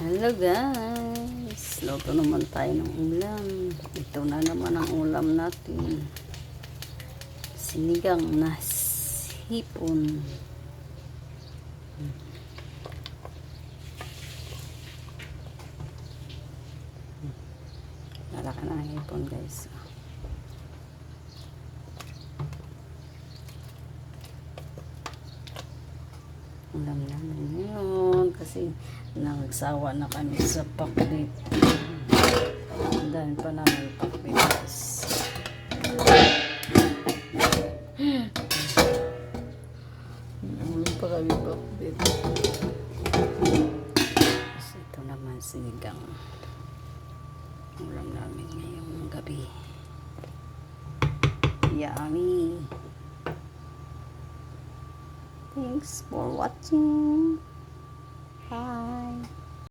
Hello guys, luto naman tayo ng ulam. Ito na naman ang ulam natin, sinigang na hipon. Lalaki na ang hipon guys. Ulam namin ngayon kasi nagsawa na kami sa pakbit. Dahil pa namin pakbit guys. Ulam pa kami pakbit. Kasi ito naman sinigang. Ulam namin ngayong gabi. Yummy! Thanks for watching. Bye.